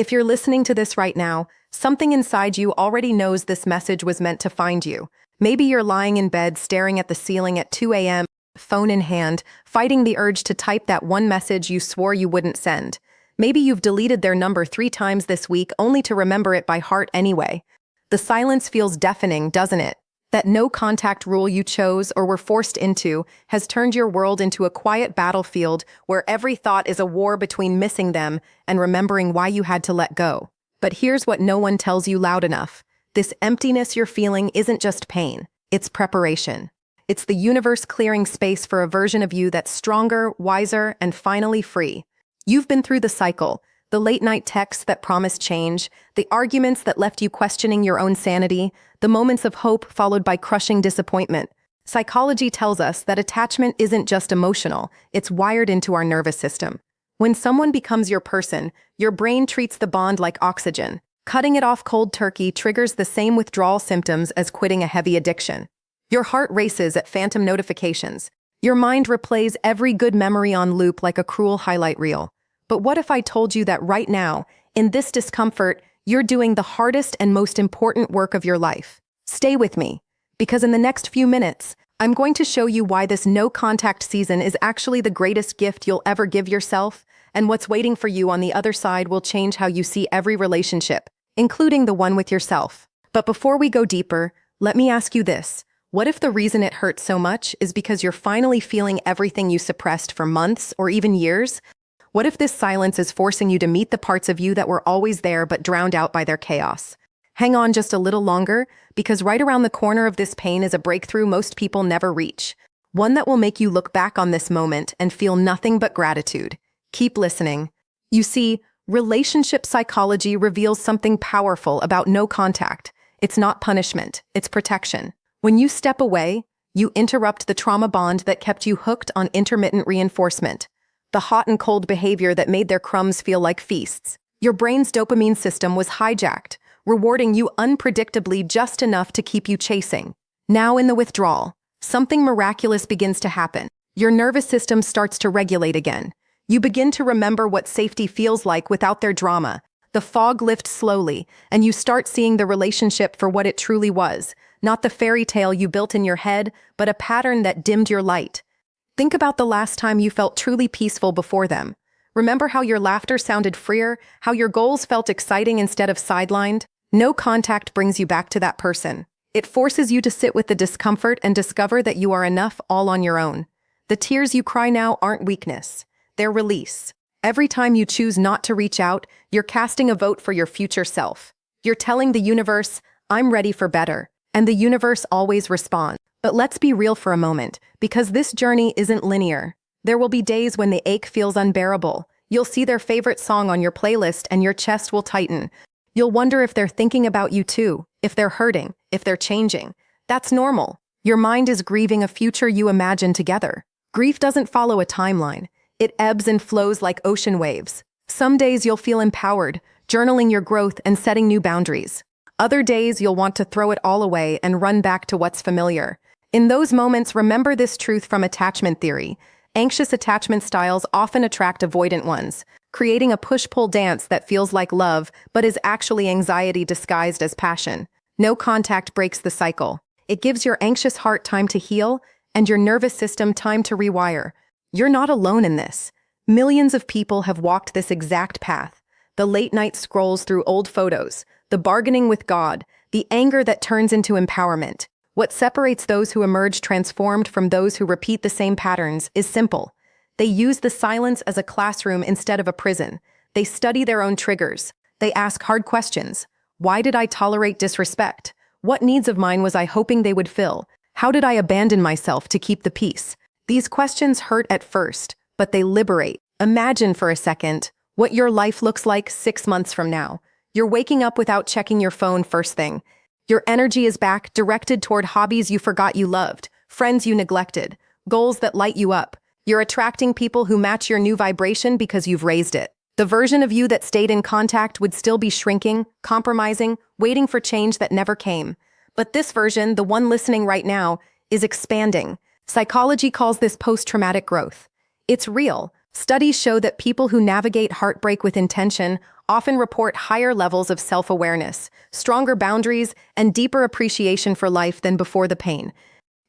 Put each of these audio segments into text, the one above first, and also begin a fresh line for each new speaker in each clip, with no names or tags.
If you're listening to this right now, something inside you already knows this message was meant to find you. Maybe you're lying in bed staring at the ceiling at 2 a.m., phone in hand, fighting the urge to type that one message you swore you wouldn't send. Maybe you've deleted their number 3 times this week only to remember it by heart anyway. The silence feels deafening, doesn't it? That no-contact rule you chose or were forced into has turned your world into a quiet battlefield where every thought is a war between missing them and remembering why you had to let go. But here's what no one tells you loud enough. This emptiness you're feeling isn't just pain, it's preparation. It's the universe clearing space for a version of you that's stronger, wiser, and finally free. You've been through the cycle, the late-night texts that promised change, the arguments that left you questioning your own sanity, the moments of hope followed by crushing disappointment. Psychology tells us that attachment isn't just emotional, it's wired into our nervous system. When someone becomes your person, your brain treats the bond like oxygen. Cutting it off cold turkey triggers the same withdrawal symptoms as quitting a heavy addiction. Your heart races at phantom notifications. Your mind replays every good memory on loop like a cruel highlight reel. But what if I told you that right now, in this discomfort, you're doing the hardest and most important work of your life? Stay with me, because in the next few minutes, I'm going to show you why this no-contact season is actually the greatest gift you'll ever give yourself, and what's waiting for you on the other side will change how you see every relationship, including the one with yourself. But before we go deeper, let me ask you this. What if the reason it hurts so much is because you're finally feeling everything you suppressed for months or even years? What if this silence is forcing you to meet the parts of you that were always there but drowned out by their chaos? Hang on just a little longer, because right around the corner of this pain is a breakthrough most people never reach. One that will make you look back on this moment and feel nothing but gratitude. Keep listening. You see, relationship psychology reveals something powerful about no contact. It's not punishment, it's protection. When you step away, you interrupt the trauma bond that kept you hooked on intermittent reinforcement, the hot and cold behavior that made their crumbs feel like feasts. Your brain's dopamine system was hijacked, rewarding you unpredictably just enough to keep you chasing. Now in the withdrawal, something miraculous begins to happen. Your nervous system starts to regulate again. You begin to remember what safety feels like without their drama. The fog lifts slowly, and you start seeing the relationship for what it truly was. Not the fairy tale you built in your head, but a pattern that dimmed your light. Think about the last time you felt truly peaceful before them. Remember how your laughter sounded freer, how your goals felt exciting instead of sidelined? No contact brings you back to that person. It forces you to sit with the discomfort and discover that you are enough all on your own. The tears you cry now aren't weakness. They're release. Every time you choose not to reach out, you're casting a vote for your future self. You're telling the universe, I'm ready for better. And the universe always responds. But let's be real for a moment, because this journey isn't linear. There will be days when the ache feels unbearable. You'll see their favorite song on your playlist and your chest will tighten. You'll wonder if they're thinking about you too, if they're hurting, if they're changing. That's normal. Your mind is grieving a future you imagine together. Grief doesn't follow a timeline. It ebbs and flows like ocean waves. Some days you'll feel empowered, journaling your growth and setting new boundaries. Other days you'll want to throw it all away and run back to what's familiar. In those moments, remember this truth from attachment theory. Anxious attachment styles often attract avoidant ones, creating a push-pull dance that feels like love but is actually anxiety disguised as passion. No contact breaks the cycle. It gives your anxious heart time to heal and your nervous system time to rewire. You're not alone in this. Millions of people have walked this exact path. The late-night scrolls through old photos, the bargaining with God, the anger that turns into empowerment. What separates those who emerge transformed from those who repeat the same patterns is simple. They use the silence as a classroom instead of a prison. They study their own triggers. They ask hard questions. Why did I tolerate disrespect? What needs of mine was I hoping they would fill? How did I abandon myself to keep the peace? These questions hurt at first, but they liberate. Imagine for a second what your life looks like 6 months from now. You're waking up without checking your phone first thing. Your energy is back, directed toward hobbies you forgot you loved, friends you neglected, goals that light you up. You're attracting people who match your new vibration because you've raised it. The version of you that stayed in contact would still be shrinking, compromising, waiting for change that never came. But this version, the one listening right now, is expanding. Psychology calls this post-traumatic growth. It's real, Studies show that people who navigate heartbreak with intention often report higher levels of self-awareness, stronger boundaries, and deeper appreciation for life than before the pain.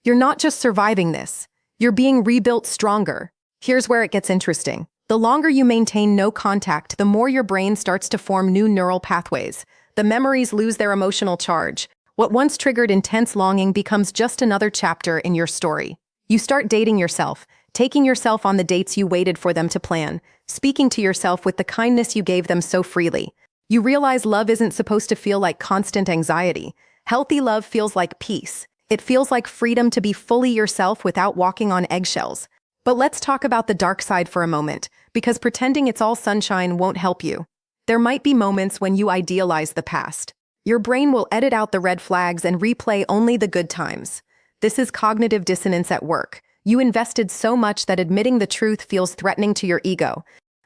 You're not just surviving this, you're being rebuilt stronger. Here's where it gets interesting. The longer you maintain no contact, the more your brain starts to form new neural pathways. The memories lose their emotional charge. What once triggered intense longing becomes just another chapter in your story. You start dating yourself, taking yourself on the dates you waited for them to plan, speaking to yourself with the kindness you gave them so freely. You realize love isn't supposed to feel like constant anxiety. Healthy love feels like peace. It feels like freedom to be fully yourself without walking on eggshells. But let's talk about the dark side for a moment, because pretending it's all sunshine won't help you. There might be moments when you idealize the past. Your brain will edit out the red flags and replay only the good times. This is cognitive dissonance at work. You invested so much that admitting the truth feels threatening to your ego.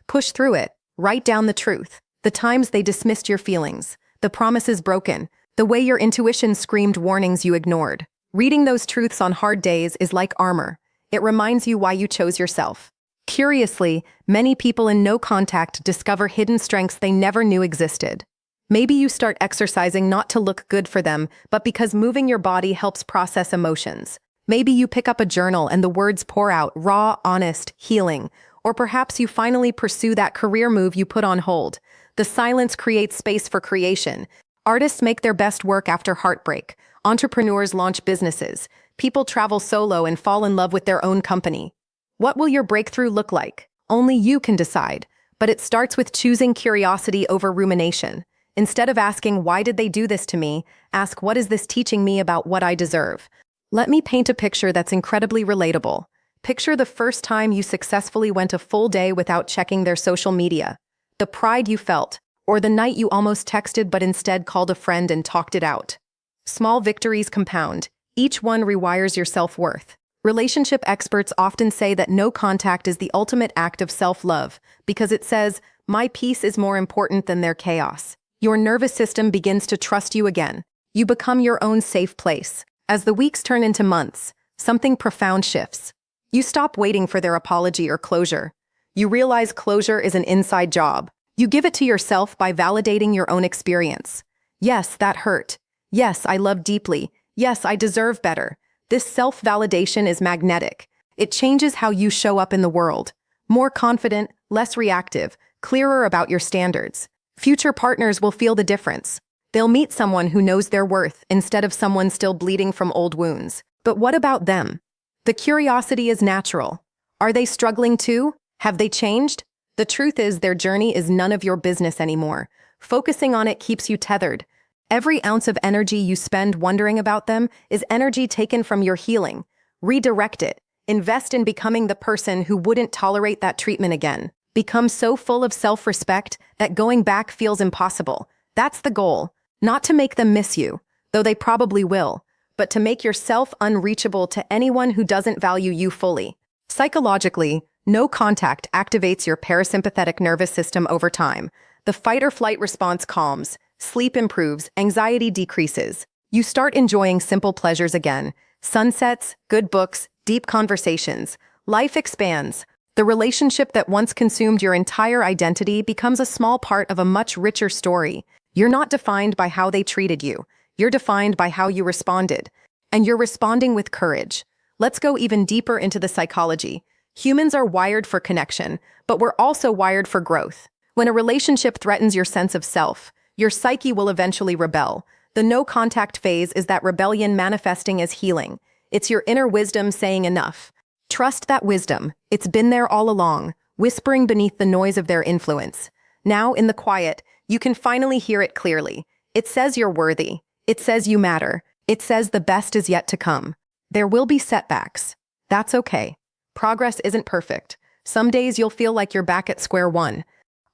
Push through it. Write down the truth. The times they dismissed your feelings. The promises broken. The way your intuition screamed warnings you ignored. Reading those truths on hard days is like armor. It reminds you why you chose yourself. Curiously, many people in no contact discover hidden strengths they never knew existed. Maybe you start exercising not to look good for them, but because moving your body helps process emotions. Maybe you pick up a journal and the words pour out, raw, honest, healing. Or perhaps you finally pursue that career move you put on hold. The silence creates space for creation. Artists make their best work after heartbreak. Entrepreneurs launch businesses. People travel solo and fall in love with their own company. What will your breakthrough look like? Only you can decide. But it starts with choosing curiosity over rumination. Instead of asking, why did they do this to me? Ask, what is this teaching me about what I deserve? Let me paint a picture that's incredibly relatable. Picture the first time you successfully went a full day without checking their social media. The pride you felt, or the night you almost texted but instead called a friend and talked it out. Small victories compound. Each one rewires your self-worth. Relationship experts often say that no contact is the ultimate act of self-love because it says, my peace is more important than their chaos. Your nervous system begins to trust you again. You become your own safe place. As the weeks turn into months, something profound shifts. You stop waiting for their apology or closure. You realize closure is an inside job. You give it to yourself by validating your own experience. Yes, that hurt. Yes, I love deeply. Yes, I deserve better. This self-validation is magnetic. It changes how you show up in the world. More confident, less reactive, clearer about your standards. Future partners will feel the difference. They'll meet someone who knows their worth instead of someone still bleeding from old wounds. But what about them? The curiosity is natural. Are they struggling too? Have they changed? The truth is their journey is none of your business anymore. Focusing on it keeps you tethered. Every ounce of energy you spend wondering about them is energy taken from your healing. Redirect it. Invest in becoming the person who wouldn't tolerate that treatment again. Become so full of self-respect that going back feels impossible. That's the goal. Not to make them miss you, though they probably will, but to make yourself unreachable to anyone who doesn't value you fully. Psychologically, no contact activates your parasympathetic nervous system over time. The fight-or-flight response calms, sleep improves, anxiety decreases. You start enjoying simple pleasures again. Sunsets, good books, deep conversations. Life expands. The relationship that once consumed your entire identity becomes a small part of a much richer story. You're not defined by how they treated you. You're defined by how you responded. And you're responding with courage. Let's go even deeper into the psychology. Humans are wired for connection, but we're also wired for growth. When a relationship threatens your sense of self, your psyche will eventually rebel. The no-contact phase is that rebellion manifesting as healing. It's your inner wisdom saying enough. Trust that wisdom. It's been there all along, whispering beneath the noise of their influence. Now, in the quiet, you can finally hear it clearly. It says you're worthy. It says you matter. It says the best is yet to come. There will be setbacks. That's okay. Progress isn't perfect. Some days you'll feel like you're back at square one.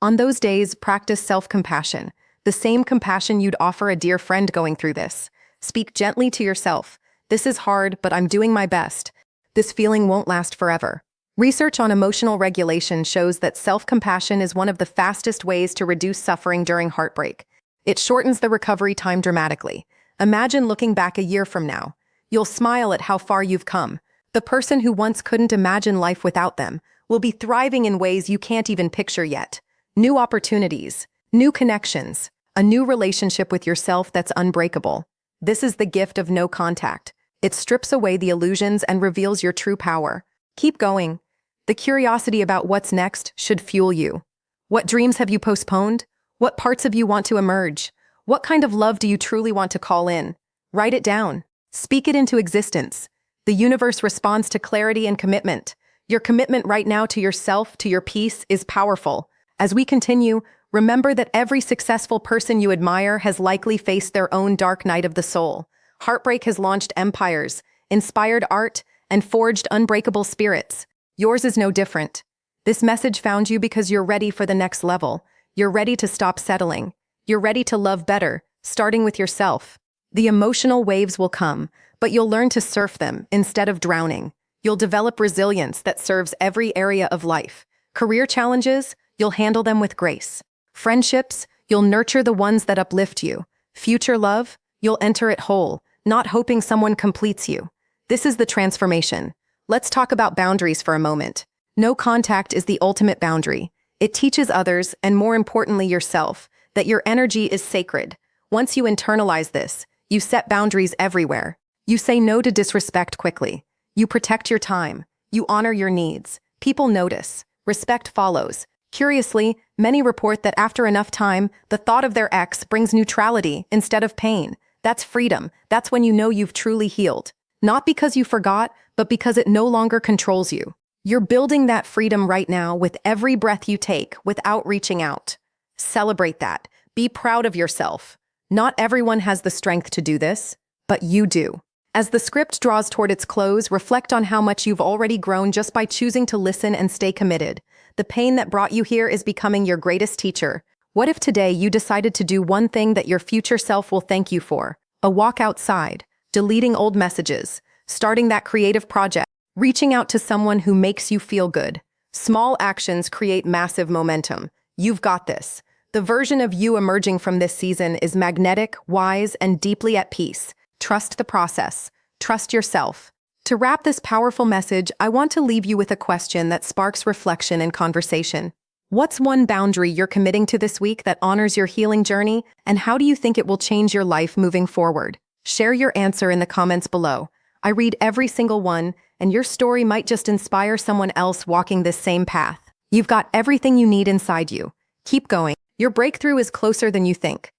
On those days, practice self-compassion. The same compassion you'd offer a dear friend going through this. Speak gently to yourself. This is hard, but I'm doing my best. This feeling won't last forever. Research on emotional regulation shows that self-compassion is one of the fastest ways to reduce suffering during heartbreak. It shortens the recovery time dramatically. Imagine looking back a year from now. You'll smile at how far you've come. The person who once couldn't imagine life without them will be thriving in ways you can't even picture yet. New opportunities, new connections, a new relationship with yourself that's unbreakable. This is the gift of no contact. It strips away the illusions and reveals your true power. Keep going. The curiosity about what's next should fuel you. What dreams have you postponed? What parts of you want to emerge? What kind of love do you truly want to call in? Write it down. Speak it into existence. The universe responds to clarity and commitment. Your commitment right now to yourself, to your peace, is powerful. As we continue, remember that every successful person you admire has likely faced their own dark night of the soul. Heartbreak has launched empires, inspired art, and forged unbreakable spirits. Yours is no different. This message found you because you're ready for the next level. You're ready to stop settling. You're ready to love better, starting with yourself. The emotional waves will come, but you'll learn to surf them instead of drowning. You'll develop resilience that serves every area of life. Career challenges, you'll handle them with grace. Friendships, you'll nurture the ones that uplift you. Future love, you'll enter it whole, not hoping someone completes you. This is the transformation. Let's talk about boundaries for a moment. No contact is the ultimate boundary. It teaches others, and more importantly yourself, that your energy is sacred. Once you internalize this, you set boundaries everywhere. You say no to disrespect quickly. You protect your time. You honor your needs. People notice. Respect follows. Curiously, many report that after enough time, the thought of their ex brings neutrality instead of pain. That's freedom. That's when you know you've truly healed. Not because you forgot, but because it no longer controls you. You're building that freedom right now with every breath you take without reaching out. Celebrate that. Be proud of yourself. Not everyone has the strength to do this, but you do. As the script draws toward its close, reflect on how much you've already grown just by choosing to listen and stay committed. The pain that brought you here is becoming your greatest teacher. What if today you decided to do one thing that your future self will thank you for? A walk outside, deleting old messages, starting that creative project, reaching out to someone who makes you feel good. Small actions create massive momentum. You've got this. The version of you emerging from this season is magnetic, wise, and deeply at peace. Trust the process. Trust yourself. To wrap this powerful message, I want to leave you with a question that sparks reflection and conversation. What's one boundary you're committing to this week that honors your healing journey, and how do you think it will change your life moving forward? Share your answer in the comments below. I read every single one, and your story might just inspire someone else walking this same path. You've got everything you need inside you. Keep going. Your breakthrough is closer than you think.